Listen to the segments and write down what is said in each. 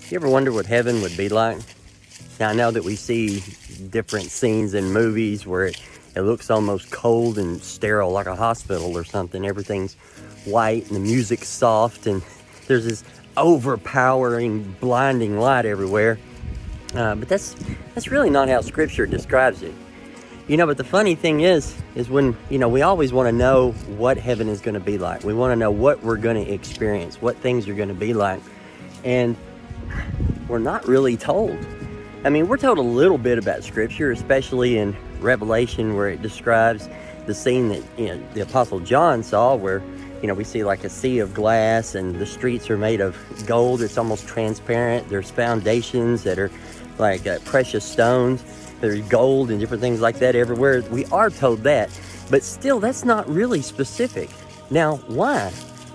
You ever wonder what heaven would be like? Now, I know that we see different scenes in movies where it looks almost cold and sterile, like a hospital or something. Everything's white and the music's soft and there's this overpowering, blinding light everywhere. But that's really not how Scripture describes it. But the funny thing is when, we always want to know what heaven is going to be like. We want to know what we're going to experience, what things are going to be like. And we're not really told. I mean, we're told a little bit about Scripture, especially in Revelation, where it describes the scene that, the Apostle John saw, where, we see like a sea of glass and the streets are made of gold. It's almost transparent. There's foundations that are like precious stones. There's gold and different things like that everywhere. We are told that, but still that's not really specific. Now, why?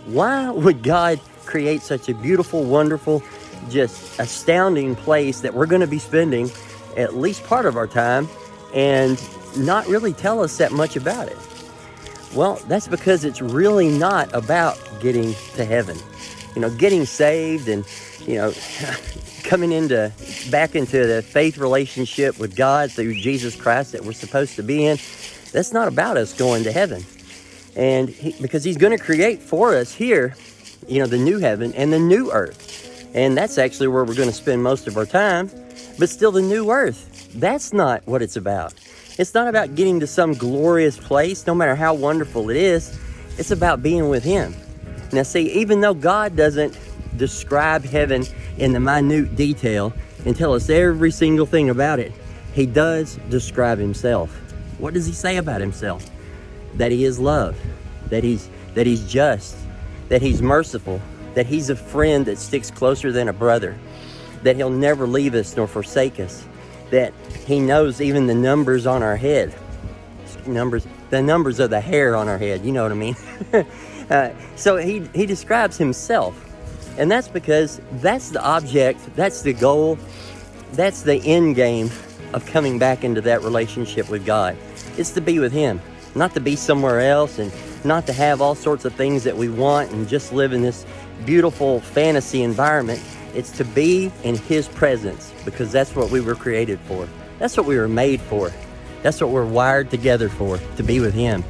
Why would God create such a beautiful, wonderful, just astounding place that we're going to be spending at least part of our time and not really tell us that much about it? Well, that's because it's really not about getting to heaven. Getting saved and, coming back into the faith relationship with God through Jesus Christ that we're supposed to be in. That's not about us going to heaven. And because he's going to create for us here, the new heaven and the new earth. And that's actually where we're going to spend most of our time. But still, the new earth, that's not what it's about. It's not about getting to some glorious place, no matter how wonderful it is. It's about being with him. Now, see, even though God doesn't describe heaven in the minute detail and tell us every single thing about it, he does describe himself. What does he say about himself? That he is love, that he's just, that he's merciful, that he's a friend that sticks closer than a brother, that he'll never leave us nor forsake us, that he knows even the numbers on our head, the numbers of the hair on our head, you know what I mean? So he describes himself. And that's because that's the object, that's the goal, that's the end game of coming back into that relationship with God. It's to be with him, not to be somewhere else and not to have all sorts of things that we want and just live in this beautiful fantasy environment. It's to be in his presence, because that's what we were created for. That's what we were made for. That's what we're wired together for, to be with him.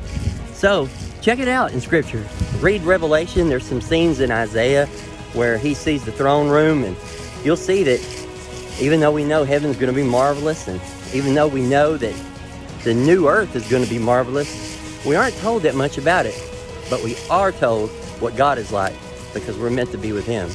So check it out in Scripture. Read Revelation. There's some scenes in Isaiah where he sees the throne room, and you'll see that even though we know heaven's going to be marvelous, and even though we know that the new earth is going to be marvelous, we aren't told that much about it, but we are told what God is like, because we're meant to be with him.